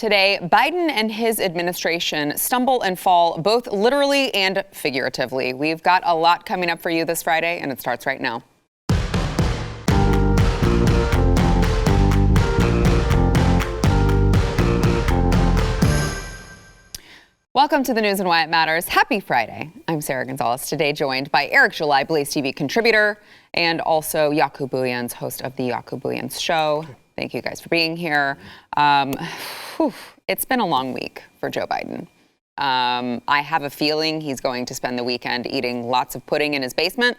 Today, Biden and his administration stumble and fall both literally and figuratively. We've got a lot coming up for you this Friday, and it starts right now. Welcome to the news and why it matters. Happy Friday. I'm Sarah Gonzalez, today joined by Eric July, BlazeTV contributor, and also Yaku Buyans, host of the Yaku Buyans Show. Thank you guys for being here. It's been a long week for Joe Biden. I have a feeling he's going to spend the weekend eating lots of pudding in his basement.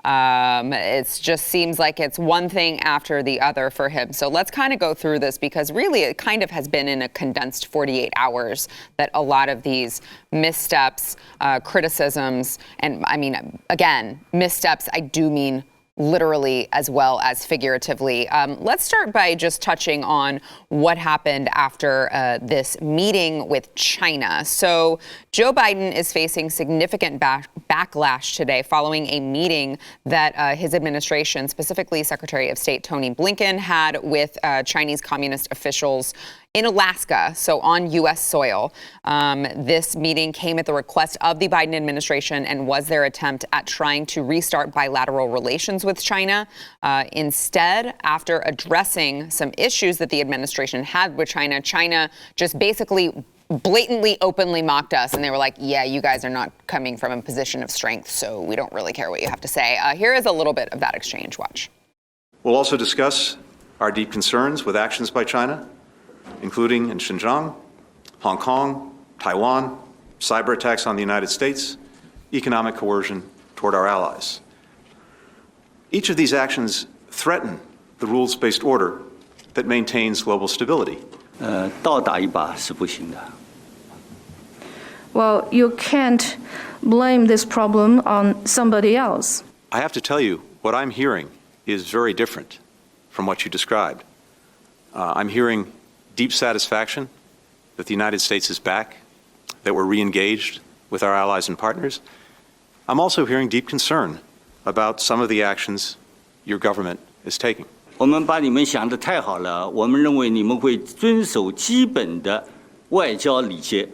It just seems like it's one thing after the other for him. So let's kind of go through this, because really it kind of has been in a condensed 48 hours that a lot of these missteps, criticisms, and I mean, again, missteps, I do mean literally as well as figuratively. Let's start by just touching on what happened after this meeting with China. So Joe Biden is facing significant backlash today following a meeting that his administration, specifically Secretary of State Tony Blinken, had with Chinese communist officials in Alaska, so on U.S. soil. This meeting came at the request of the Biden administration and was their attempt at trying to restart bilateral relations with China. Instead, after addressing some issues that the administration had with China, China just basically blatantly, openly mocked us. And they were like, yeah, you guys are not coming from a position of strength, so we don't really care what you have to say. Here is a little bit of that exchange. Watch. We'll also discuss our deep concerns with actions by China, including in Xinjiang, Hong Kong, Taiwan, cyber attacks on the United States, economic coercion toward our allies. Each of these actions threaten the rules-based order that maintains global stability. 倒打一把是不行的。 Well, you can't blame this problem on somebody else. I have to tell you, what I'm hearing is very different from what you described. I'm hearing deep satisfaction that the United States is back, that we're re-engaged with our allies and partners. I'm also hearing deep concern about some of the actions your government is taking. 我们把你们想得太好了，我们认为你们会遵守基本的外交礼节。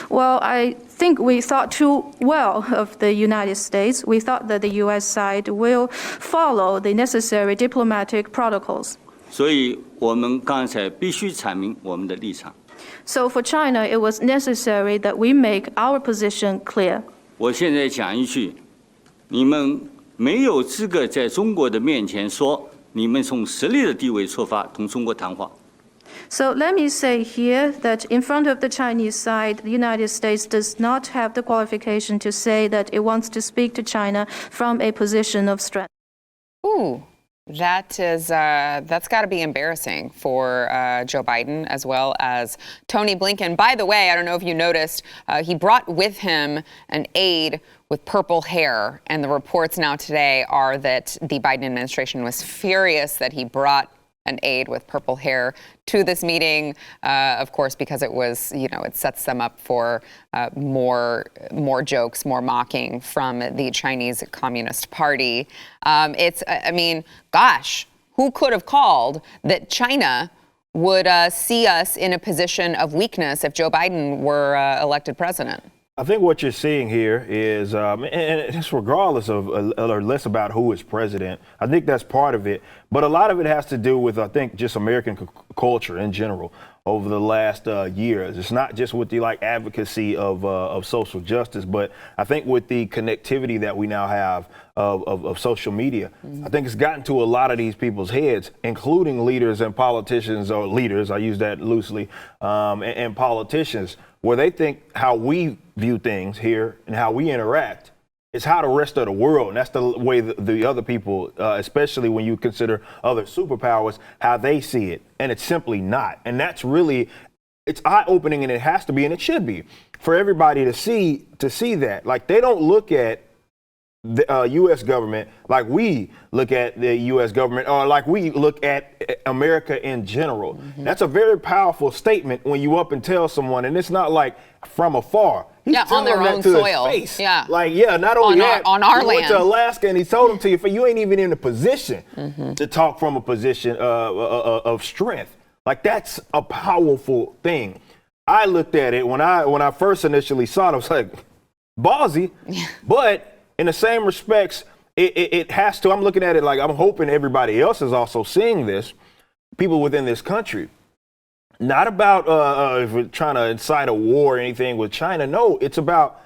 Well, I think we thought too well of the United States. We thought that the U.S. side will follow the necessary diplomatic protocols. 所以我们刚才必须阐明我们的立场。 So for China, it was necessary that we make our position clear. 我现在讲一句，你们没有资格在中国的面前说你们从实力的地位出发同中国谈话。 So let me say here that in front of the Chinese side, the United States does not have the qualification to say that it wants to speak to China from a position of strength. Ooh. That's got to be embarrassing for Joe Biden as well as Tony Blinken. By the way, I don't know if you noticed, he brought with him an aide with purple hair. And the reports now today are that the Biden administration was furious that he brought an aide with purple hair to this meeting, of course, because it was, it sets them up for more jokes, more mocking from the Chinese Communist Party. Gosh, who could have called that China would see us in a position of weakness if Joe Biden were elected president? I think what you're seeing here is, and it's regardless of or less about who is president. I think that's part of it. But a lot of it has to do with, I think, just American culture in general over the last years. It's not just with the advocacy of social justice, but I think with the connectivity that we now have of social media. Mm-hmm. I think it's gotten to a lot of these people's heads, including leaders and politicians, or leaders, I use that loosely, and politicians, where they think how we view things here and how we interact is how the rest of the world, and that's the way the other people, especially when you consider other superpowers, how they see it. And it's simply not. And that's really, it's eye-opening, and it has to be, and it should be, for everybody to see that. Like, they don't look at the U.S. government like we look at the U.S. government, or like we look at America in general. Mm-hmm. That's a very powerful statement when you up and tell someone, and it's not like from afar. He's on their own soil. Face. Yeah. Like, yeah, not only that, on our he land. went to Alaska and he told them to you, you ain't even in a position to talk from a position of strength. Like, that's a powerful thing. I looked at it when I first initially saw it, I was like, ballsy. But in the same respects, it has to. I'm looking at it like I'm hoping everybody else is also seeing this, people within this country. Not about if we're trying to incite a war or anything with China. No, it's about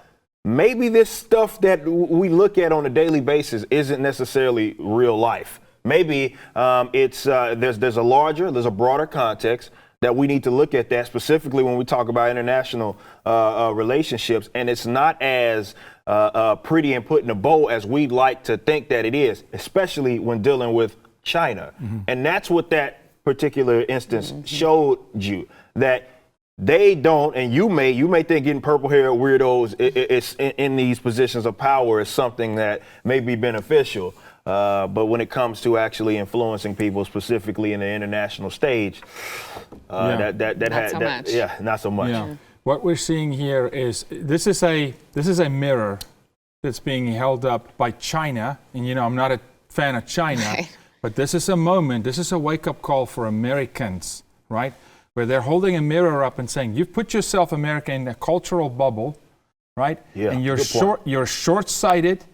maybe this stuff that we look at on a daily basis isn't necessarily real life. Maybe there's a broader context that we need to look at that, specifically when we talk about international relationships, and it's not as pretty and put in a bow as we'd like to think that it is, especially when dealing with China. And that's what that particular instance showed you, that they don't, and you may think getting purple-haired weirdos in these positions of power is something that may be beneficial. But when it comes to actually influencing people, specifically in the international stage, not so much. Yeah. What we're seeing here is this is a mirror that's being held up by China, and I'm not a fan of China, Right. but this is a moment. This is a wake-up call for Americans, right? Where they're holding a mirror up and saying, "You've put yourself, America, in a cultural bubble, right? Yeah, and you're good point. short-sighted."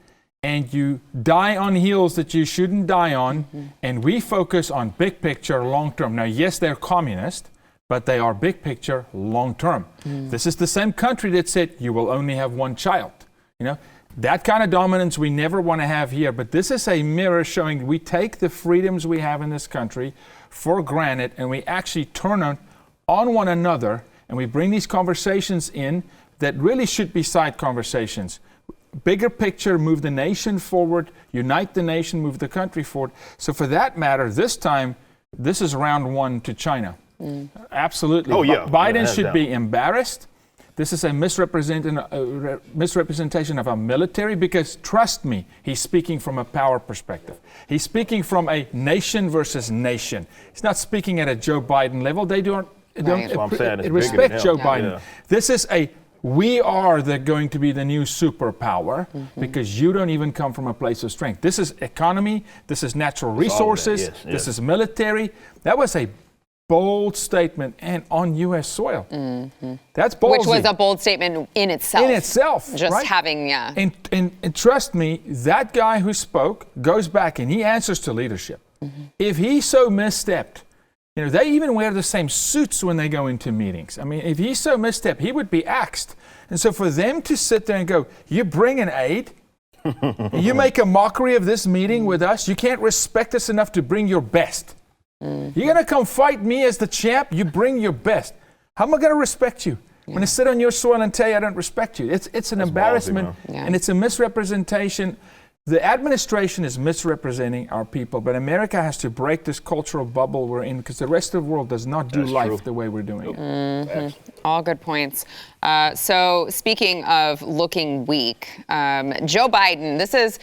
And you die on heels that you shouldn't die on, and we focus on big picture, long term. Now, yes, they're communist, but they are big picture, long term. This is the same country that said you will only have one child. That kind of dominance we never want to have here. But this is a mirror showing we take the freedoms we have in this country for granted, and we actually turn on one another, and we bring these conversations in that really should be side conversations. Bigger picture, move the nation forward, unite the nation, move the country forward. So for that matter, this time, this is round one to China. Absolutely. Oh, yeah. Biden Yeah, should be embarrassed. This is a misrepresentation of our military, because trust me, he's speaking from a power perspective. He's speaking from a nation versus nation. He's not speaking at a Joe Biden level. They don't That's what I'm saying. It's bigger respect than Joe him. Biden. Yeah. This is we are going to be the new superpower, because you don't even come from a place of strength. This is economy, this is natural resources, Yes. this is military. That was a bold statement, and on U.S. soil. That's ballsy. Which was a bold statement in itself. Just right? having, And trust me, that guy who spoke goes back and he answers to leadership. If he so misstepped, they even wear the same suits when they go into meetings. I mean, if he so misstepped, he would be axed. And so for them to sit there and go, you bring an aide, you make a mockery of this meeting with us, you can't respect us enough to bring your best. You're going to come fight me as the champ, you bring your best. How am I going to respect you? When I sit on your soil and tell you I don't respect you. It's an embarrassment, ballsy, man. and it's a misrepresentation. The administration is misrepresenting our people, but America has to break this cultural bubble we're in, because the rest of the world does not do That's life true. the way we're doing it. all good points. So speaking of looking weak, Joe Biden, this is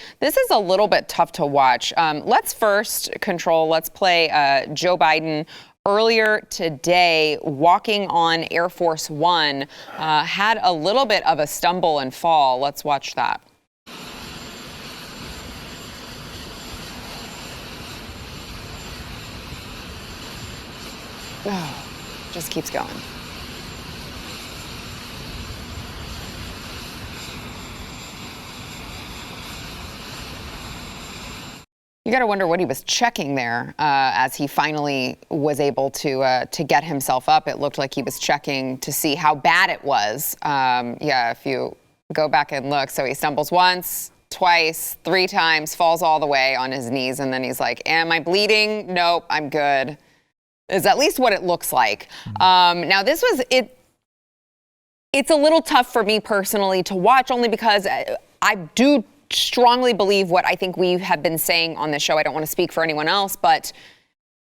a little bit tough to watch. Let's play Joe Biden earlier today, walking on Air Force One, had a little bit of a stumble and fall. Let's watch that. Oh, just keeps going. You got to wonder what he was checking there as he finally was able to get himself up. It looked like he was checking to see how bad it was. If you go back and look, so he stumbles once, twice, 3 times, falls all the way on his knees, and then he's like, am I bleeding? Nope, I'm good. Is at least what it looks like. Now, this was it. It's a little tough for me personally to watch, only because I do strongly believe what I think we have been saying on this show. I don't want to speak for anyone else, but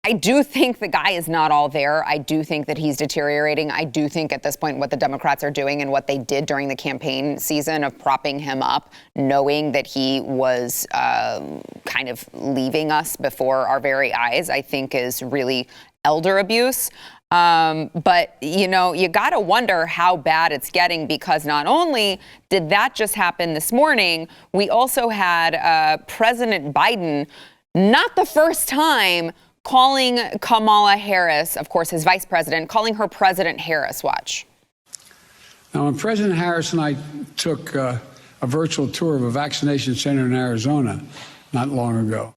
I do think the guy is not all there. I do think that he's deteriorating. I do think at this point what the Democrats are doing and what they did during the campaign season of propping him up, knowing that he was kind of leaving us before our very eyes, I think is really elder abuse. But, you got to wonder how bad it's getting, because not only did that just happen this morning, we also had President Biden, not the first time, calling Kamala Harris, of course, his vice president, calling her President Harris. Watch. Now, when President Harris and I took a virtual tour of a vaccination center in Arizona not long ago.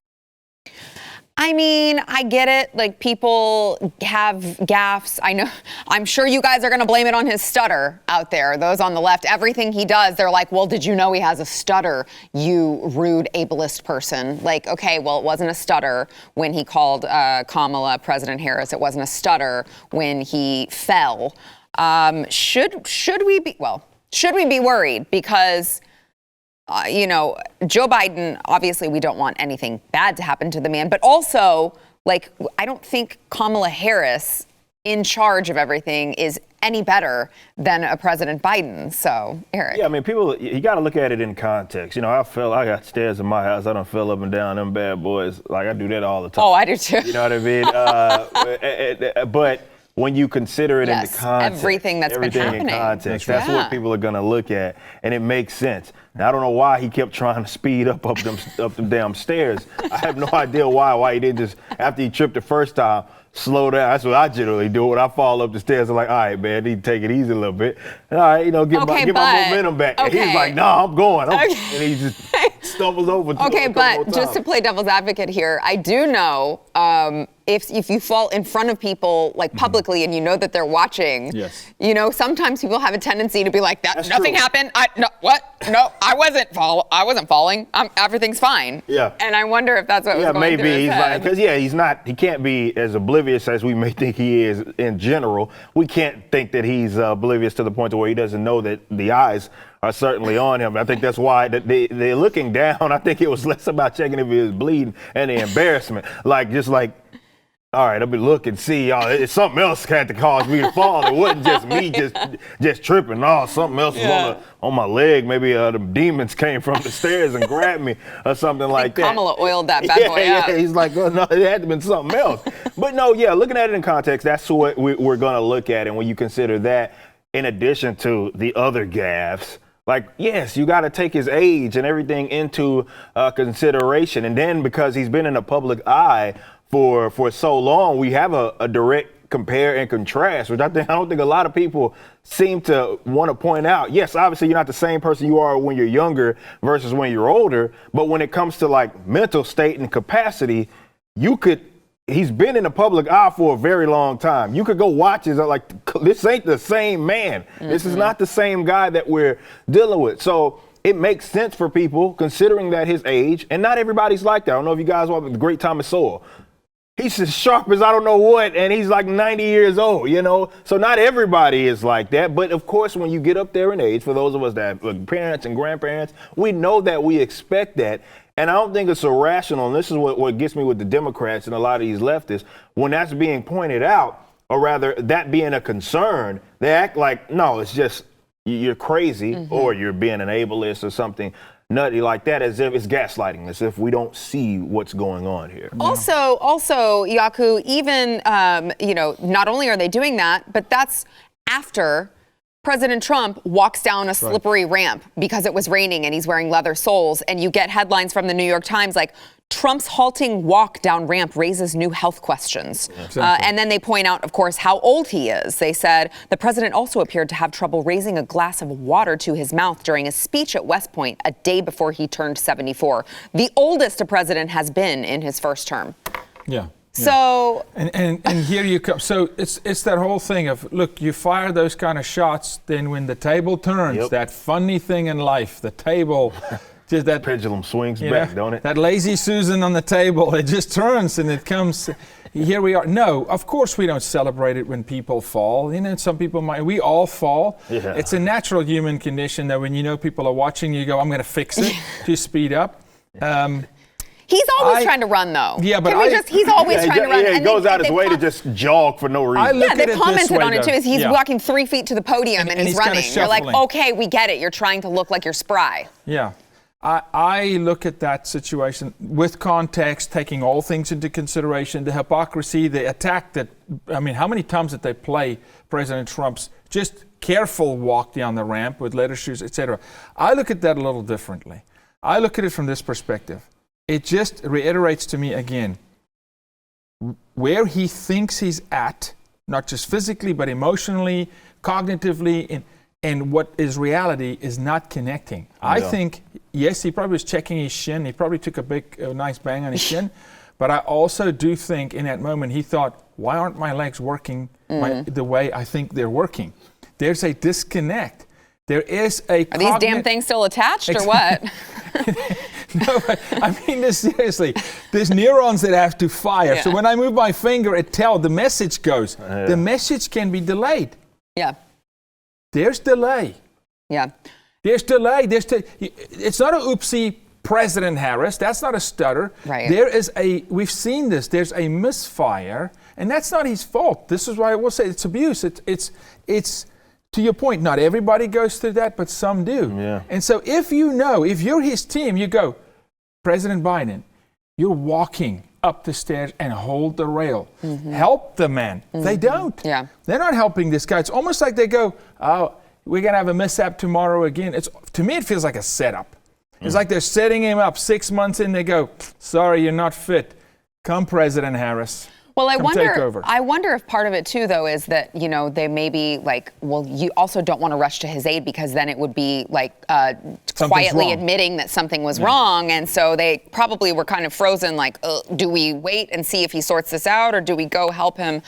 I mean, I get it. Like, people have gaffes. I know. I'm sure you guys are going to blame it on his stutter out there. Those on the left, everything he does, they're like, well, did you know he has a stutter, you rude ableist person? Like, okay, well, it wasn't a stutter when he called Kamala President Harris. It wasn't a stutter when he fell. Should we be worried? Because Joe Biden, obviously we don't want anything bad to happen to the man, but also, like, I don't think Kamala Harris in charge of everything is any better than a President Biden. So, Eric. Yeah, I mean, you got to look at it in context. I got stairs in my house. I don't fell up and down them bad boys. Like, I do that all the time. Oh, I do too. You know what I mean? But when you consider it in the context, everything that's been happening. In context, that's what people are going to look at, and it makes sense. Now, I don't know why he kept trying to speed up them damn stairs. I have no idea why he didn't just, after he tripped the first time, slow down. That's what I generally do. When I fall up the stairs, I'm like, all right, man, I need to take it easy a little bit. All right, get my momentum back. And he's like, no, I'm going. And he just stumbles over. Okay, but just to play devil's advocate here, I do know if you fall in front of people, like, publicly, and you know that they're watching, sometimes people have a tendency to be like, nothing happened. No, I wasn't falling. Everything's fine. Yeah. And I wonder if that's what was going through his head. Because he can't be as oblivious as we may think he is in general. We can't think that he's oblivious to the point to where he doesn't know that the eyes are certainly on him. I think that's why they're looking down. I think it was less about checking if he was bleeding and the embarrassment. All right, I'll be looking, see, something else had to cause me to fall. It wasn't just me just tripping. No, something else was on my leg. Maybe the demons came from the stairs and grabbed me or something like that. Kamala oiled that bad boy up. Yeah, he's like, oh, no, it had to have been something else. But no, looking at it in context, that's what we're going to look at. And when you consider that, in addition to the other gaffes, like, yes, you got to take his age and everything into consideration. And then because he's been in the public eye for so long, we have a direct compare and contrast, which I don't think a lot of people seem to want to point out. Yes, obviously you're not the same person you are when you're younger versus when you're older, but when it comes to like mental state and capacity, he's been in the public eye for a very long time. You could go watch his, like, this ain't the same man. Mm-hmm. This is not the same guy that we're dealing with. So it makes sense for people considering that his age, and not everybody's like that. I don't know if you guys watch The Great Thomas Sowell. He's as sharp as I don't know what, and he's like 90 years old, So not everybody is like that. But of course, when you get up there in age, for those of us that have parents and grandparents, we know that we expect that. And I don't think it's irrational, and this is what gets me with the Democrats and a lot of these leftists, when that's being pointed out, or rather that being a concern, they act like, no, it's just you're crazy, or you're being an ableist or something nutty like that, as if it's gaslighting, as if we don't see what's going on here. Also, Yaku, even, not only are they doing that, but that's after President Trump walks down a slippery ramp because it was raining and he's wearing leather soles, and you get headlines from the New York Times like, Trump's halting walk down ramp raises new health questions. Exactly. And then they point out, of course, how old he is. They said the president also appeared to have trouble raising a glass of water to his mouth during a speech at West Point a day before he turned 74. The oldest a president has been in his first term. Yeah. So and here you come. So it's that whole thing of, look, you fire those kind of shots, then when the table turns, that funny thing in life, the table, just that pendulum swings back, don't it? That lazy Susan on the table, it just turns and it comes. Here we are. No, of course we don't celebrate it when people fall. Some people might. We all fall. Yeah. It's a natural human condition that when people are watching, you go, I'm going to fix it to speed up. He's always trying to run, though. Yeah, but he's always trying to run. Yeah, he goes out his way to just jog for no reason. They commented on it, too. He's walking 3 feet to the podium and he's running. You're like, okay, we get it. You're trying to look like you're spry. Yeah. I look at that situation with context, taking all things into consideration, the hypocrisy, the attack how many times did they play President Trump's just careful walk down the ramp with leather shoes, etc. I look at that a little differently. I look at it from this perspective. It just reiterates to me again, where he thinks he's at, not just physically, but emotionally, cognitively, and what is reality is not connecting. I think, yes, he probably was checking his shin. He probably took a nice bang on his shin. But I also do think in that moment he thought, why aren't my legs working the way I think they're working? There's a disconnect. There is a Are these damn things still attached or what? No, but I mean this seriously. There's neurons that have to fire. Yeah. So when I move my finger, the message goes. The message can be delayed. Yeah. There's delay. Yeah. There's delay. It's not a oopsie, President Harris. That's not a stutter. Right. We've seen this. There's a misfire, and that's not his fault. This is why I will say it's abuse. It's to your point, not everybody goes through that, but some do. Yeah. And so if you're his team, you go, President Biden, you're walking up the stairs and hold the rail. Help the man. They don't. Yeah. They're not helping this guy. It's almost like they go, oh, we're going to have a mishap tomorrow again. To me, it feels like a setup. It's like they're setting him up 6 months in. They go, sorry, you're not fit. Come, President Harris. Well, I take over. wonder if part of it too, though, is that they may be like, well, you also don't want to rush to his aid because then it would be like quietly wrong. admitting that something was wrong, and so they probably were kind of frozen. Like, do we wait and see if he sorts this out, or do we go help him?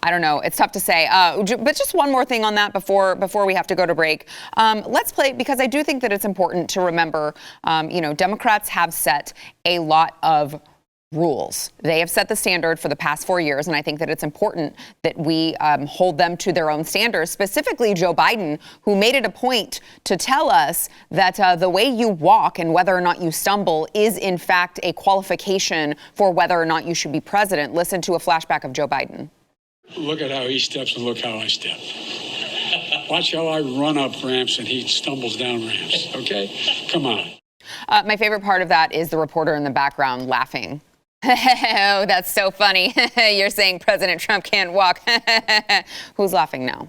I don't know. It's tough to say. But just one more thing on that before we have to go to break. Let's play, because I do think that it's important to remember. Democrats have set a lot of rules. They have set the standard for the past 4 years, and I think that it's important that we hold them to their own standards, specifically Joe Biden, who made it a point to tell us that the way you walk and whether or not you stumble is, in fact, a qualification for whether or not you should be president. Listen to a flashback of Joe Biden. Look at how he steps and look how I step. Watch how I run up ramps and he stumbles down ramps, okay? Come on. My favorite part of that is the reporter in the background laughing. Oh, that's so funny. You're saying President Trump can't walk. Who's laughing now?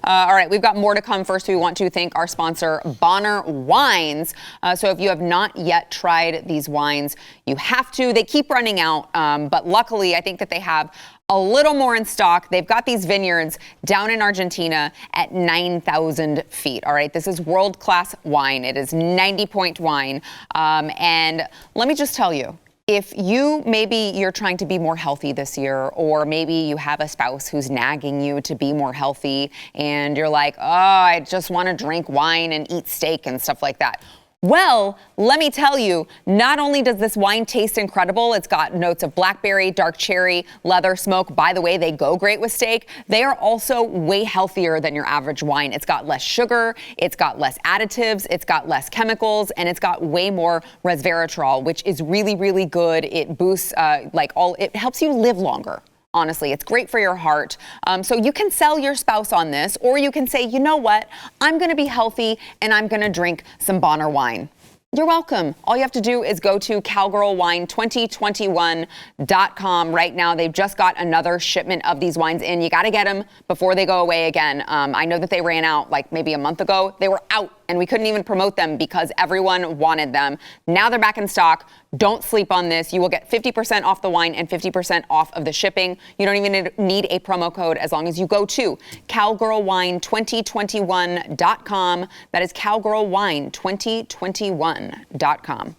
All right, we've got more to come. First, we want to thank our sponsor, Bonner Wines. So if you have not yet tried these wines, you have to. They keep running out, but luckily, I think that they have a little more in stock. They've got these vineyards down in Argentina at 9,000 feet. All right, this is world-class wine. It is 90-point wine. And let me just tell you, if you're trying to be more healthy this year, or maybe you have a spouse who's nagging you to be more healthy, and you're like, oh, I just want to drink wine and eat steak and stuff like that. Well, let me tell you, not only does this wine taste incredible, it's got notes of blackberry, dark cherry, leather, smoke. By the way, they go great with steak. They are also way healthier than your average wine. It's got less sugar, it's got less additives, it's got less chemicals, and it's got way more resveratrol, which is really, really good. It boosts, it helps you live longer. Honestly, it's great for your heart. So you can sell your spouse on this, or you can say, you know what? I'm going to be healthy and I'm going to drink some Bonner wine. You're welcome. All you have to do is go to cowgirlwine2021.com right now. They've just got another shipment of these wines in. You got to get them before they go away again. I know that they ran out like maybe a month ago. They were out and we couldn't even promote them because everyone wanted them. Now they're back in stock. Don't sleep on this. You will get 50% off the wine and 50% off of the shipping. You don't even need a promo code as long as you go to cowgirlwine2021.com. That is cowgirlwine2021.com.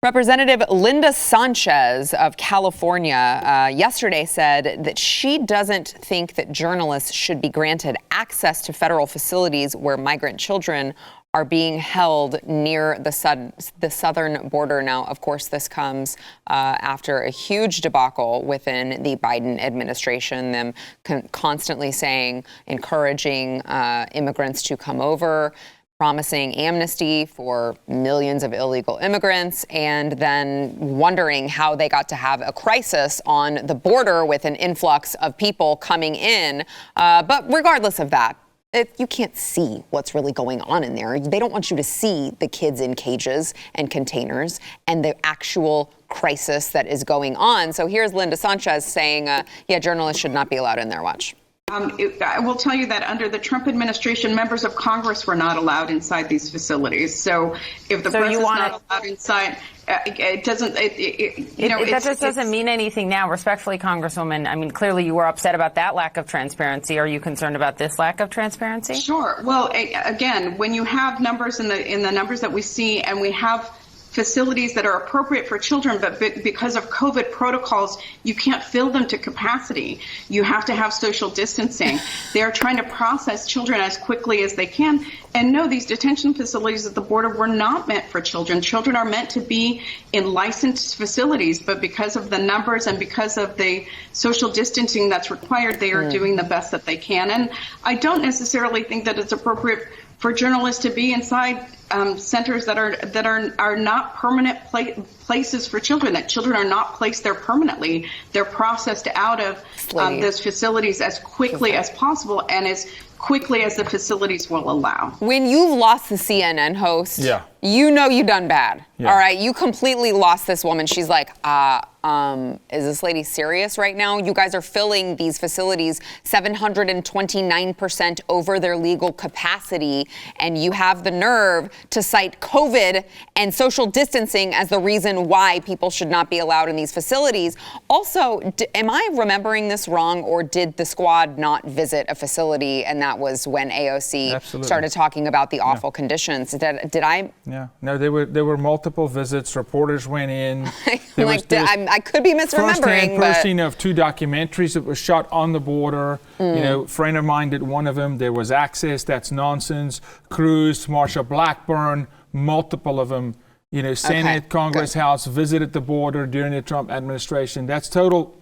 Representative Linda Sanchez of California yesterday said that she doesn't think that journalists should be granted access to federal facilities where migrant children are being held near the southern border. Now, of course, this comes after a huge debacle within the Biden administration, them constantly saying, encouraging immigrants to come over, promising amnesty for millions of illegal immigrants, and then wondering how they got to have a crisis on the border with an influx of people coming in. But regardless of that, you can't see what's really going on in there. They don't want you to see the kids in cages and containers and the actual crisis that is going on. So here's Linda Sanchez saying, journalists should not be allowed in there. Watch. I will tell you that under the Trump administration, members of Congress were not allowed inside these facilities. So if the press is not allowed inside, it doesn't. That just doesn't mean anything now. Respectfully, Congresswoman, I mean, clearly you were upset about that lack of transparency. Are you concerned about this lack of transparency? Sure. Well, again, when you have numbers in the numbers that we see, and we have facilities that are appropriate for children, but because of COVID protocols, you can't fill them to capacity. You have to have social distancing. They're trying to process children as quickly as they can. And no, these detention facilities at the border were not meant for children. Children are meant to be in licensed facilities, but because of the numbers and because of the social distancing that's required, they are doing the best that they can. And I don't necessarily think that it's appropriate for journalists to be inside centers that are not permanent places for children, that children are not placed there permanently. They're processed out of those facilities as quickly as possible and as quickly as the facilities will allow. When you've lost the CNN host, you know you've done bad. All right, you completely lost this woman. She's like, is this lady serious right now? You guys are filling these facilities 729% over their legal capacity, and you have the nerve to cite COVID and social distancing as the reason why people should not be allowed in these facilities. Also, am I remembering this wrong, or did the squad not visit a facility, and that was when AOC started talking about the awful conditions? Did I? Yeah, no, there were multiple visits. Reporters went in. I could be misremembering, but of 2 documentaries that were shot on the border. You know, a friend of mine did one of them. There was Access, that's nonsense. Cruz, Marsha Blackburn, multiple of them. You know, Senate, Congress, House visited the border during the Trump administration. That's total,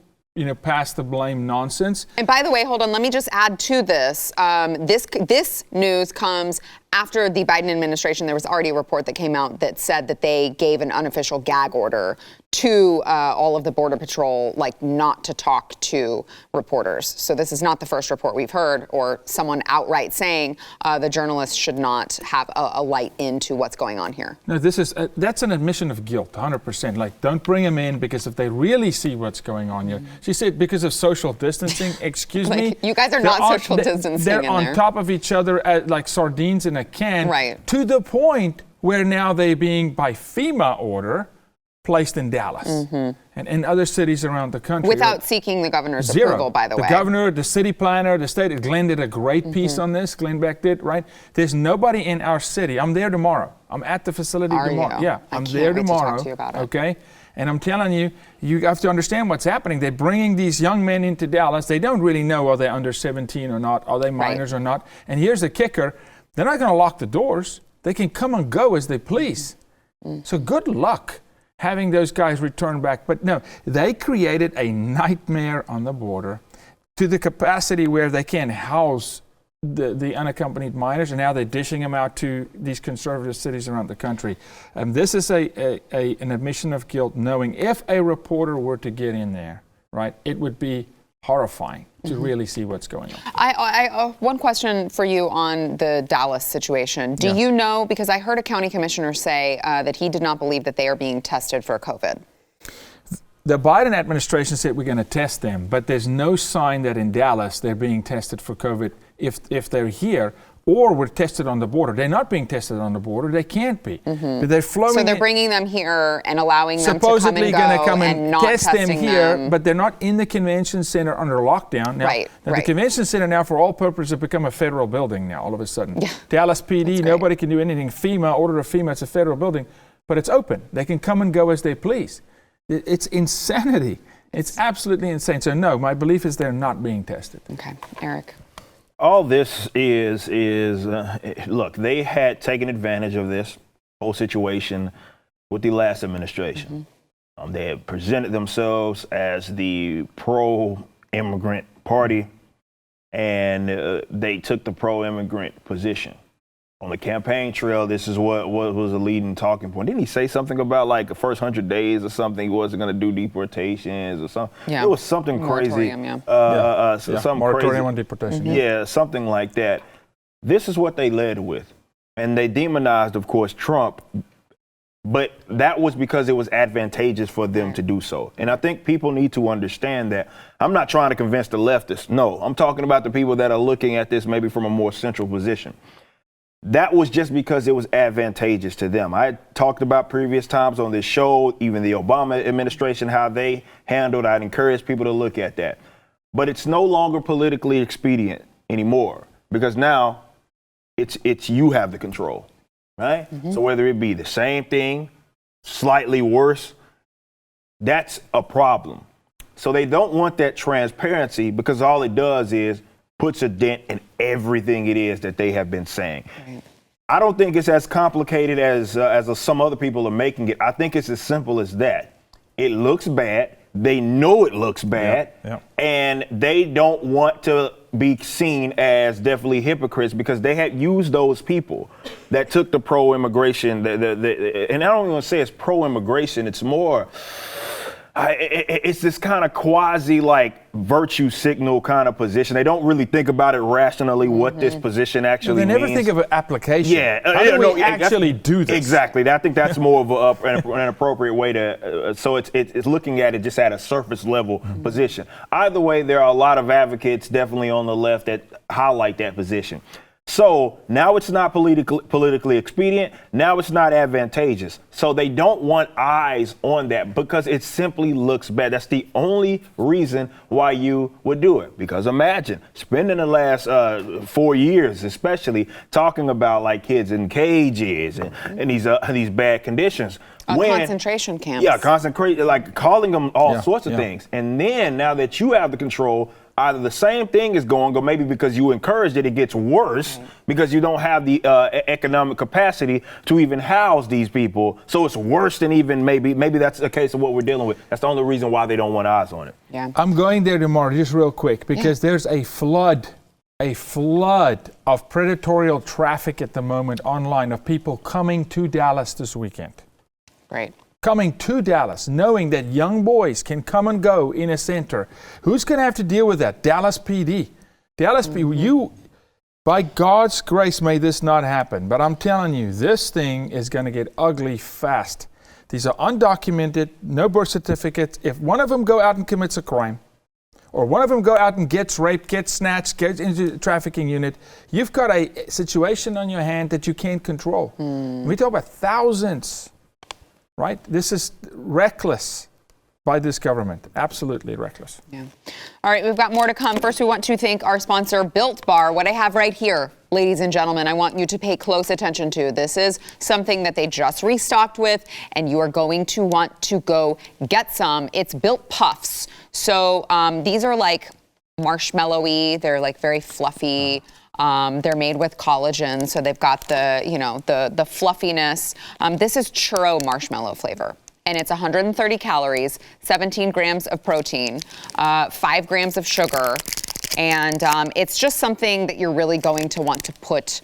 pass the blame nonsense. And by the way, hold on, let me just add to this. This news comes after the Biden administration. There was already a report that came out that said that they gave an unofficial gag order to all of the Border Patrol, like not to talk to reporters. So this is not the first report we've heard, or someone outright saying the journalists should not have a light into what's going on here. No, that's an admission of guilt, 100%. Like, don't bring them in, because if they really see what's going on here. She said because of social distancing. Excuse me. You guys are not social distancing. They're on top of each other like sardines in a can. Right. To the point where now they're being, by FEMA order, placed in Dallas and in other cities around the country. Without seeking the governor's approval, by the way. The governor, the city planner, the state. Glenn did a great piece on this. Glenn Beck did, right? There's nobody in our city. I'm there tomorrow. I'm at the facility tomorrow. You? Yeah, I'm there tomorrow. To talk to you about it. Okay? And I'm telling you, you have to understand what's happening. They're bringing these young men into Dallas. They don't really know, are they under 17 or not? Are they minors or not? And here's the kicker. They're not going to lock the doors. They can come and go as they please. So good luck having those guys return back. But no, they created a nightmare on the border to the capacity where they can't house the unaccompanied minors, and now they're dishing them out to these conservative cities around the country. This is an admission of guilt, knowing if a reporter were to get in there, right, it would be horrifying to really see what's going on. I one question for you on the Dallas situation. Do you know, because I heard a county commissioner say that he did not believe that they are being tested for COVID. The Biden administration said we're going to test them, but there's no sign that in Dallas they're being tested for COVID if they're here, or were tested on the border. They're not being tested on the border. They can't be. But they're flowing. So they're bringing them here and allowing them to come and supposedly go, going to come and not test them testing here, them. but they're not in the convention center under lockdown. Now, the convention center now, for all purposes, have become a federal building now, all of a sudden. Dallas PD, nobody can do anything. FEMA, order of FEMA, it's a federal building, but it's open. They can come and go as they please. It's insanity. It's absolutely insane. So no, my belief is they're not being tested. Okay, Eric. All this is look, they had taken advantage of this whole situation with the last administration. They had presented themselves as the pro-immigrant party, and they took the pro-immigrant position. On the campaign trail, this is what was a leading talking point. Didn't he say something about like the first 100 days or something? He wasn't going to do deportations or something. Yeah. It was something crazy. Something moratorium on deportation. Yeah, something like that. This is what they led with. And they demonized, of course, Trump But that was because it was advantageous for them to do so. And I think people need to understand that. I'm not trying to convince the leftists. No, I'm talking about the people that are looking at this maybe from a more central position. That was just because it was advantageous to them. I talked about previous times on this show, even the Obama administration, how they handled. I'd encourage people to look at that. But it's no longer politically expedient anymore because now it's you have the control. Right? So whether it be the same thing, slightly worse, that's a problem. So they don't want that transparency because all it does is puts a dent in everything it is that they have been saying. Right. I don't think it's as complicated as some other people are making it. I think it's as simple as that. It looks bad. They know it looks bad, and they don't want to be seen as definitely hypocrites because they had used those people that took the pro-immigration, and I don't even want to say it's pro-immigration, it's more, it's this kind of quasi like virtue signal kind of position. They don't really think about it rationally what this position actually means. They never think of an application. Yeah, how do we actually do this? Exactly. I think that's more of an appropriate way to. So it's looking at it just at a surface level position. Either way, there are a lot of advocates definitely on the left that highlight that position. So now it's not politically expedient. Now it's not advantageous. So they don't want eyes on that because it simply looks bad. That's the only reason why you would do it. Because imagine spending the last 4 years, especially talking about like kids in cages and these bad conditions. Concentration camps. Yeah, like calling them all sorts of things. And then now that you have the control, either the same thing is going, or maybe because you encouraged it gets worse because you don't have the economic capacity to even house these people. So it's worse than even maybe that's a case of what we're dealing with. That's the only reason why they don't want eyes on it. Yeah. I'm going there tomorrow just real quick because there's a flood of predatorial traffic at the moment online of people coming to Dallas this weekend. Great. Coming to Dallas, knowing that young boys can come and go in a center. Who's going to have to deal with that? Dallas PD. Dallas PD, by God's grace, may this not happen. But I'm telling you, this thing is going to get ugly fast. These are undocumented, no birth certificates. If one of them go out and commits a crime, or one of them go out and gets raped, gets snatched, gets into the trafficking unit, you've got a situation on your hand that you can't control. We talk about thousands. Right? This is reckless by this government. Absolutely reckless. Yeah. All right, we've got more to come. First, we want to thank our sponsor, Built Bar. What I have right here, ladies and gentlemen, I want you to pay close attention to. This is something that they just restocked with, and you are going to want to go get some. It's Built Puffs. So these are like marshmallowy. They're like very fluffy. They're made with collagen, so they've got the fluffiness. This is churro marshmallow flavor, and it's 130 calories, 17 grams of protein, 5 grams of sugar, and it's just something that you're really going to want to put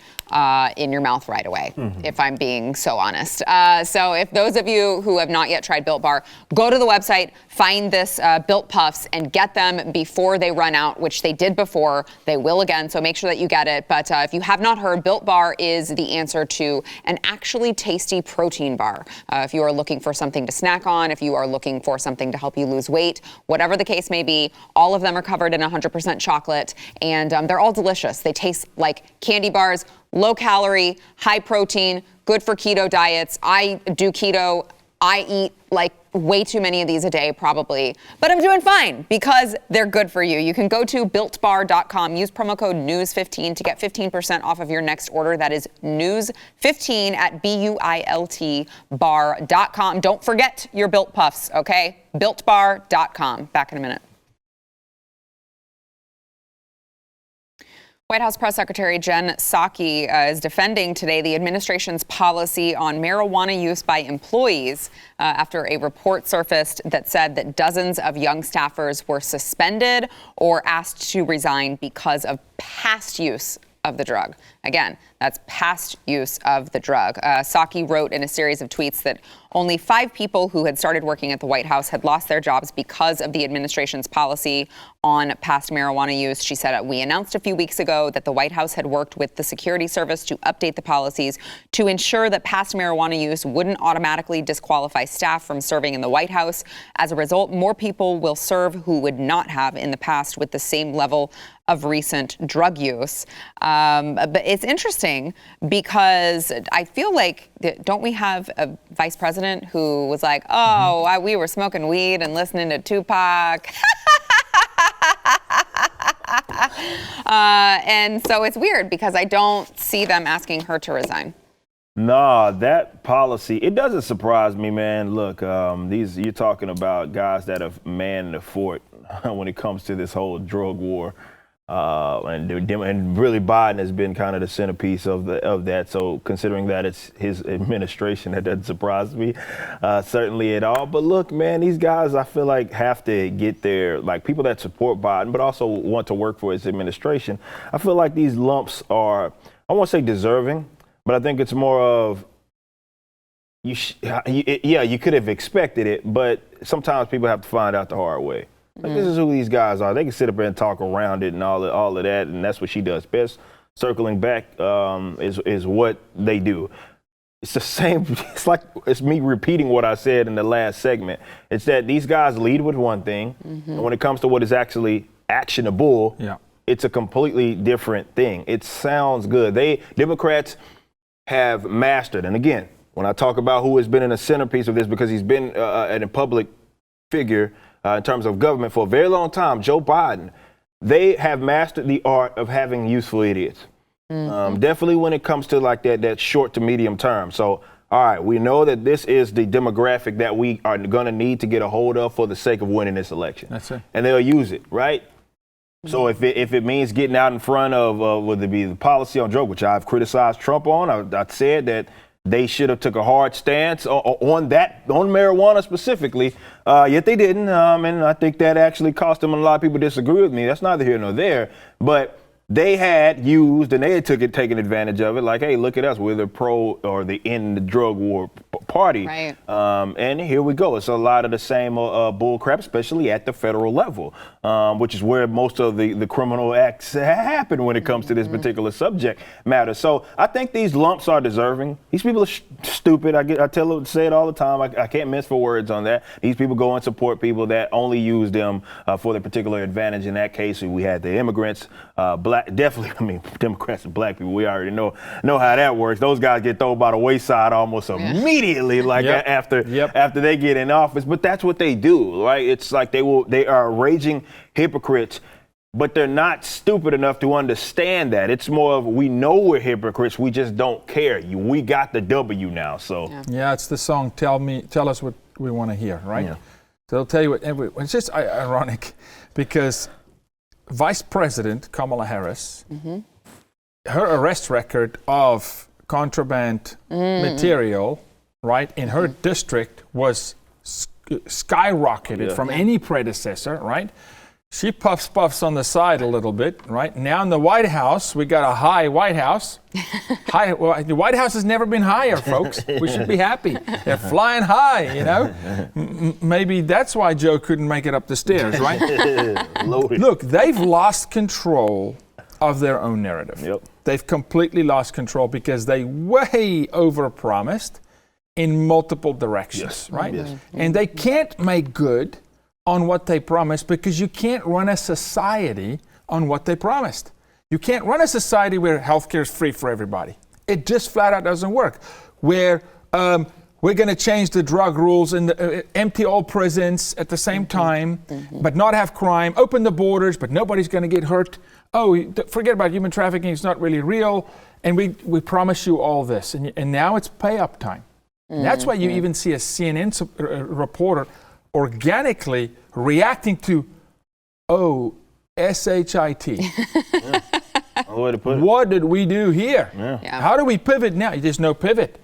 in your mouth right away, if I'm being so honest. So if those of you who have not yet tried Built Bar, go to the website, find this Built Puffs, and get them before they run out, which they did before. They will again, so make sure that you get it. But if you have not heard, Built Bar is the answer to an actually tasty protein bar. If you are looking for something to snack on, if you are looking for something to help you lose weight, whatever the case may be, all of them are covered in 100% chocolate, and they're all delicious. They taste like candy bars. Low calorie, high protein, good for keto diets. I do keto. I eat like way too many of these a day probably, but I'm doing fine because they're good for you. You can go to BuiltBar.com, use promo code NEWS15 to get 15% off of your next order. That is NEWS15 at BUILTBar.com. Don't forget your Built Puffs, okay? BuiltBar.com. Back in a minute. White House Press Secretary Jen Psaki is defending today the administration's policy on marijuana use by employees after a report surfaced that said that dozens of young staffers were suspended or asked to resign because of past use of the drug. Again, that's past use of the drug. Psaki wrote in a series of tweets that only 5 people who had started working at the White House had lost their jobs because of the administration's policy on past marijuana use. She said, we announced a few weeks ago that the White House had worked with the security service to update the policies to ensure that past marijuana use wouldn't automatically disqualify staff from serving in the White House. As a result, more people will serve who would not have in the past with the same level of recent drug use. But it's interesting because I feel like, don't we have a vice president who was like, we were smoking weed and listening to Tupac? And so it's weird because I don't see them asking her to resign. Nah, that policy, it doesn't surprise me, man. Look, you're talking about guys that have manned the fort when it comes to this whole drug war. And really Biden has been kind of the centerpiece of that. So considering that it's his administration, that doesn't surprise me certainly at all. But look, man, these guys I feel like have to get there, like people that support Biden, but also want to work for his administration. I feel like these lumps are, I won't say deserving, but I think it's more of, you could have expected it, but sometimes people have to find out the hard way. Like, this is who these guys are. They can sit up there and talk around it and all of that, and that's what she does best. Circling back is what they do. It's the same. It's me repeating what I said in the last segment. It's that these guys lead with one thing, and when it comes to what is actually actionable, it's a completely different thing. It sounds good. Democrats have mastered, and again, when I talk about who has been in the centerpiece of this, because he's been a public figure in terms of government for a very long time, Joe Biden, they have mastered the art of having useful idiots. Definitely when it comes to like that short to medium term. So, all right, we know that this is the demographic that we are going to need to get a hold of for the sake of winning this election. That's it. And they'll use it, right? So if it means getting out in front of, whether it be the policy on drug, which I've criticized Trump on, I said that they should have took a hard stance on marijuana specifically, yet they didn't. And I think that actually cost them, and a lot of people disagree with me. That's neither here nor there. But they had used, and they had taken advantage of it. Like, hey, look at us. We're the pro or the end the drug war party. Right. And here we go. It's a lot of the same bull crap, especially at the federal level, which is where most of the criminal acts happen when it comes to this particular subject matter. So I think these lumps are deserving. These people are stupid. I say it all the time. I can't mince for words on that. These people go and support people that only use them for their particular advantage. In that case, we had the immigrants, Democrats and black people. We already know how that works. Those guys get thrown by the wayside almost immediately, after they get in office. But that's what they do, right? It's like they are raging hypocrites, but they're not stupid enough to understand that. It's more of, we know we're hypocrites, we just don't care. We got the W now. So it's the song Tell Us What We Want to Hear, right? So they'll tell you what. It's just ironic because Vice President Kamala Harris, her arrest record of contraband material, right, in her district was skyrocketed from any predecessor, right? She puffs on the side a little bit, right? Now in the White House, we got a high White House. The White House has never been higher, folks. We should be happy. They're flying high, you know? Maybe that's why Joe couldn't make it up the stairs, right? Look, they've lost control of their own narrative. They've completely lost control because they way overpromised in multiple directions, right? And they can't make good on what they promised, because you can't run a society on what they promised. You can't run a society where healthcare is free for everybody. It just flat out doesn't work. Where we're going to change the drug rules and empty all prisons at the same time, but not have crime, open the borders, but nobody's going to get hurt. Oh, forget about human trafficking, it's not really real. And we promise you all this. And now it's pay up time. That's why you even see a CNN reporter organically reacting to, S-H-I-T. What did we do here? How do we pivot now? There's no pivot.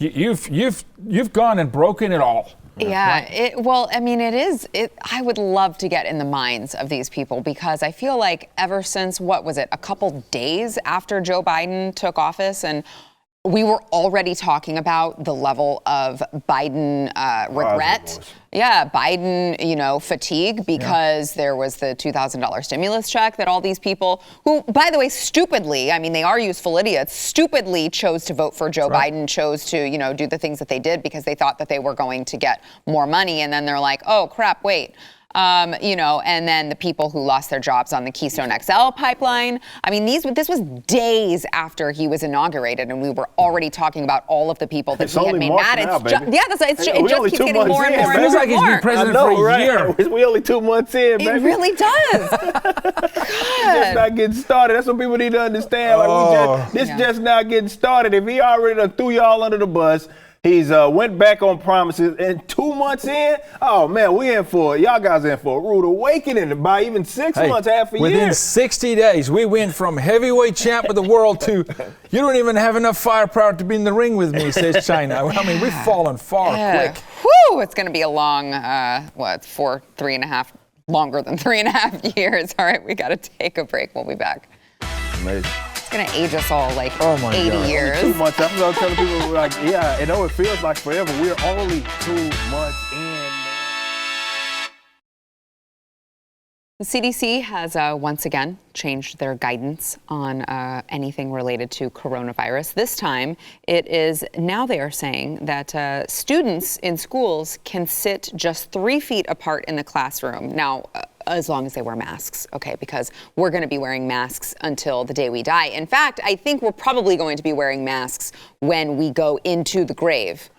You've gone and broken it all. Yeah, well, I mean, I would love to get in the minds of these people because I feel like ever since, what was it, a couple days after Joe Biden took office, and we were already talking about the level of Biden regret. Yeah, Biden, fatigue because there was the $2,000 stimulus check that all these people who, by the way, stupidly, I mean, they are useful idiots, stupidly chose to vote for Joe Biden, chose to, do the things that they did because they thought that they were going to get more money. And then they're like, oh, crap, wait. And then the people who lost their jobs on the Keystone XL pipeline. I mean, this was days after he was inaugurated, and we were already talking about all of the people that he had made mad. It just keeps getting more and more and more. It feels like he's been president for a year. We only 2 months in, baby. It really does. Just not getting started. That's what people need to understand. This just not getting started. If he already done threw y'all under the bus, he's went back on promises, and 2 months in, oh man, y'all guys in for a rude awakening by even 6 months, half a year. Within 60 days, we went from heavyweight champ of the world to you don't even have enough firepower to be in the ring with me, says China. I mean, we've fallen far quick. Whew, it's going to be a long, longer than 3.5 years. All right, we got to take a break. We'll be back. Amazing. It's going to age us all like 80 God. years. 2 months. I'm telling people, I know it feels like forever. We're only 2 months in. The CDC has once again changed their guidance on anything related to coronavirus. This time, they are saying that students in schools can sit just 3 feet apart in the classroom. Now, as long as they wear masks, okay, because we're going to be wearing masks until the day we die. In fact, I think we're probably going to be wearing masks when we go into the grave.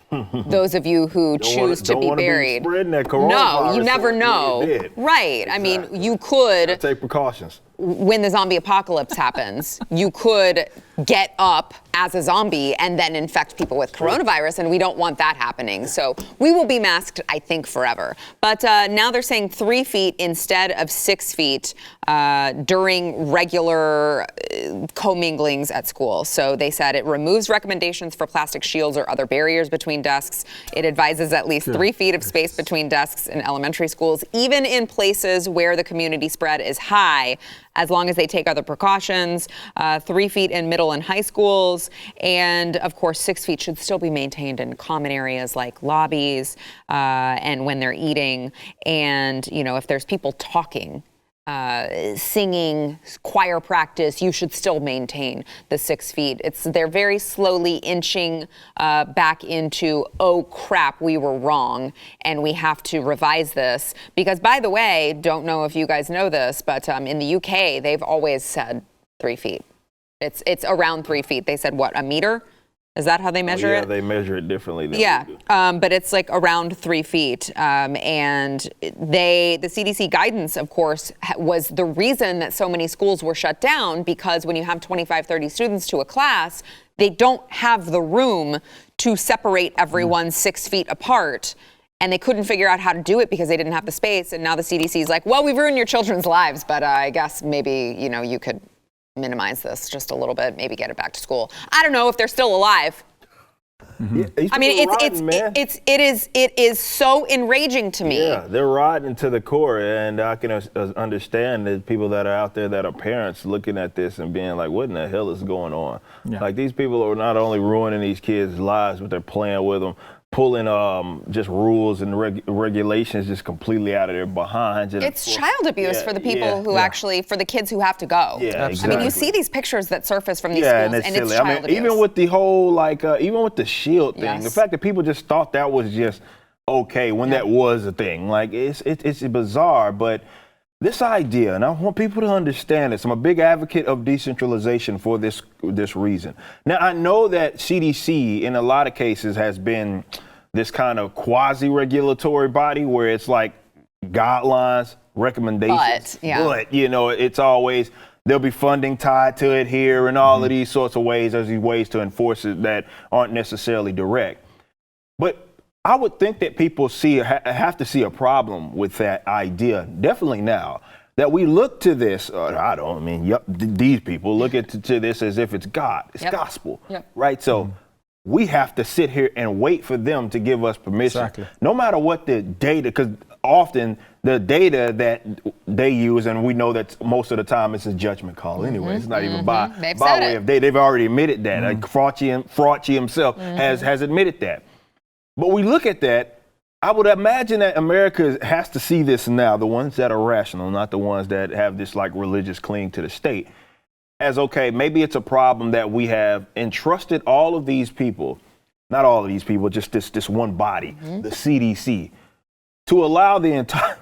Those of you who choose to be buried. No, you never know. Right. Exactly. I mean, you could take precautions. When the zombie apocalypse happens, you could get up as a zombie and then infect people with coronavirus, and we don't want that happening. So we will be masked, I think, forever. But now they're saying 3 feet instead of 6 feet during regular comminglings at school. So they said it removes recommendations for plastic shields or other barriers between desks. It advises at least 3 feet of space between desks in elementary schools, even in places where the community spread is high, as long as they take other precautions. 3 feet in middle and high schools. And of course, 6 feet should still be maintained in common areas like lobbies and when they're eating. And, if there's people talking, singing, choir practice, you should still maintain the 6 feet. They're very slowly inching back into, oh crap, we were wrong, and we have to revise this. Because, by the way, don't know if you guys know this, but in the UK, they've always said 3 feet. It's around 3 feet. They said, what, a meter? Is that how they measure it? Yeah, they measure it differently than we do. But it's like around 3 feet. And the CDC guidance, of course, was the reason that so many schools were shut down, because when you have 25, 30 students to a class, they don't have the room to separate everyone 6 feet apart. And they couldn't figure out how to do it because they didn't have the space. And now the CDC is like, well, we've ruined your children's lives, but I guess maybe, you could minimize this just a little bit, maybe get it back to school. I don't know if they're still alive. Mm-hmm. Yeah, I mean, it is so enraging to me. Yeah, they're rotten to the core, and I can understand the people that are out there that are parents looking at this and being like, "What in the hell is going on?" Yeah. Like, these people are not only ruining these kids' lives, but they're playing with them, pulling just rules and regulations just completely out of their behinds. And it's child abuse for the people who actually, for the kids who have to go. Yeah, exactly. I mean, you see these pictures that surface from these schools, and it's child abuse. Even with the whole, even with the shield thing, the fact that people just thought that was just okay when that was a thing, it's bizarre. But this idea, and I want people to understand this, I'm a big advocate of decentralization for this reason. Now, I know that CDC in a lot of cases has been this kind of quasi-regulatory body where it's like guidelines, recommendations, but it's always, there'll be funding tied to it here and all of these sorts of ways. There's these ways to enforce it that aren't necessarily direct. But I would think that people have to see a problem with that idea, definitely now, that we look to this, these people look to this as if it's God, it's gospel, right? So we have to sit here and wait for them to give us permission. Exactly. No matter what the data, because often the data that they use, and we know that most of the time it's a judgment call anyway. It's not even by way of data. They've already admitted that. Like Fauci himself has admitted that. But we look at that, I would imagine that America has to see this now, the ones that are rational, not the ones that have this like religious cling to the state, as okay, maybe it's a problem that we have entrusted all of these people, not all of these people, just this one body, the CDC, to allow the entire,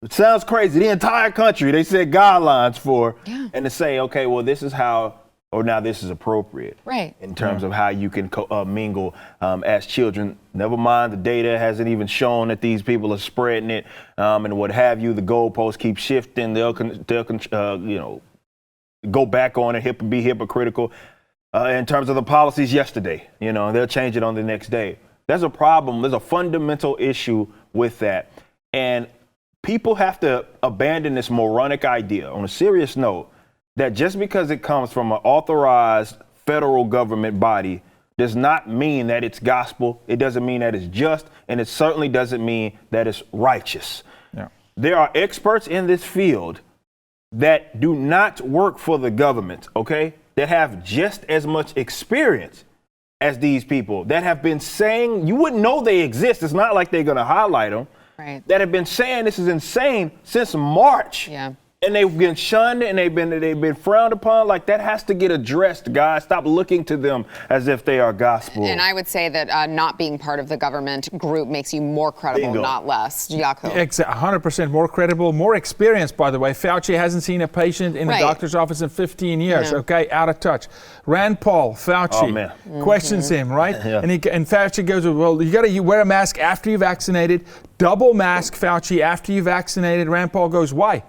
it sounds crazy, the entire country, they set guidelines for, and to say, okay, well, this is how, or now this is appropriate. Right. In terms of how you can mingle as children. Never mind, the data hasn't even shown that these people are spreading it and what have you. The goalposts keep shifting. They'll go back on it, be hypocritical in terms of the policies yesterday. They'll change it on the next day. There's a problem. There's a fundamental issue with that. And people have to abandon this moronic idea on a serious note that just because it comes from an authorized federal government body does not mean that it's gospel. It doesn't mean that it's just, and it certainly doesn't mean that it's righteous. Yeah. There are experts in this field that do not work for the government, okay, that have just as much experience as these people that have been saying, you wouldn't know they exist. It's not like they're going to highlight them. Right. That have been saying this is insane since March. Yeah. And they've been shunned and they've been frowned upon. Like, that has to get addressed, guys. Stop looking to them as if they are gospel. And I would say that not being part of the government group makes you more credible, Bingo. not less. Jaco. 100% more credible, more experienced, by the way. Fauci hasn't seen a patient in a doctor's office in 15 years, okay? Out of touch. Rand Paul, Fauci, questions him, right? And Fauci goes, well, you got to wear a mask after you're vaccinated. Double mask, Fauci, after you're vaccinated. Rand Paul goes, why?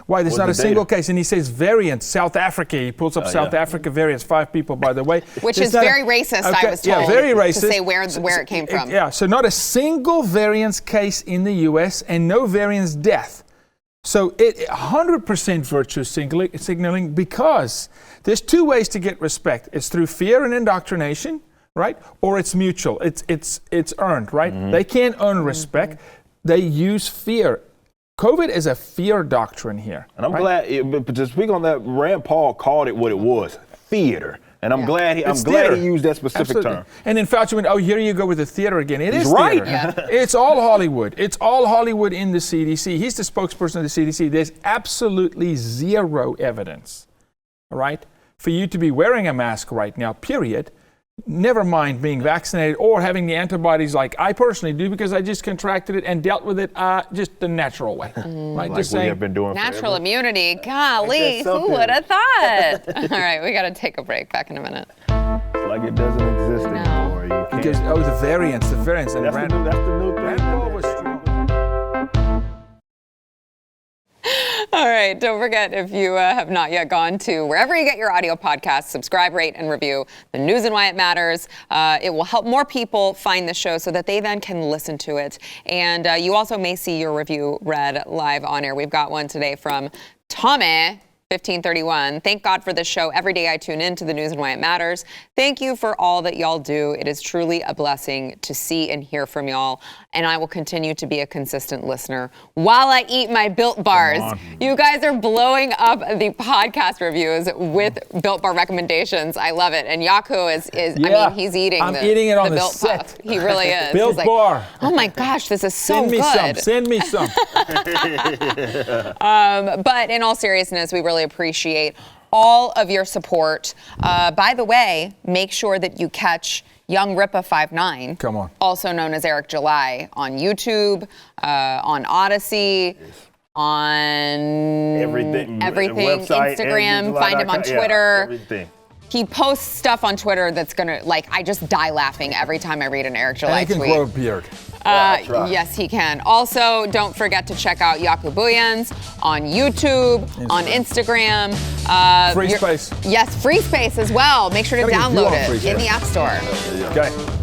Why? There's not a single case. And he says variants, South Africa. He pulls up South Africa variants, 5 people, by the way. Which is very racist, I was told. Yeah, very racist. To say where it came from. Yeah, so not a single variance case in the U.S. and no variance death. So 100% virtue signaling, because there's 2 ways to get respect. It's through fear and indoctrination, right? Or it's mutual. It's earned, right? They can't earn respect. They use fear. COVID is a fear doctrine here. And I'm glad, but to speak on that, Rand Paul called it what it was, theater. And I'm glad he used that specific term. And then Fauci went, oh, here you go with the theater again. It He's is right. theater. It's all Hollywood. It's all Hollywood in the CDC. He's the spokesperson of the CDC. There's absolutely zero evidence, all right, for you to be wearing a mask right now, period. Never mind being vaccinated or having the antibodies like I personally do, because I just contracted it and dealt with it just the natural way. Right? Like just we saying, have been doing Natural forever. immunity. Golly, who would have thought? All right, we got to take a break. Back in a minute. Like it doesn't exist anymore. You can't. because the variants. And That's the new thing. Rand Paul was strong. All right, don't forget, if you have not yet gone to wherever you get your audio podcasts, subscribe, rate, and review The News and Why It Matters. It will help more people find the show so that they then can listen to it. And you also may see your review read live on air. We've got one today from Tommy. 1531. Thank God for this show. Every day I tune in to The News and Why It Matters. Thank you for all that y'all do. It is truly a blessing to see and hear from y'all. And I will continue to be a consistent listener while I eat my Built Bars. You guys are blowing up the podcast reviews with Built Bar recommendations. I love it. And Yaku is I mean, he's eating I'm eating it on the Built set. Puff. He really is. Built He's Bar. Oh my gosh, this is so Send me some. But in all seriousness, we really appreciate all of your support. By the way, make sure that you catch Young Ripa 59, Come on. also known as Eric July, on YouTube, on Odyssey, on Everything. Instagram. Website, Find him on yeah, Twitter. everything. He posts stuff on Twitter that's gonna, I just die laughing every time I read an Eric July And he tweet. can grow a beard. Yes, he can. Also, don't forget to check out Yaku Buyans on YouTube, on Instagram. Free space. Yes, free space as well. Make sure to Gotta get a view download on Free it in Space. the App Store. Okay.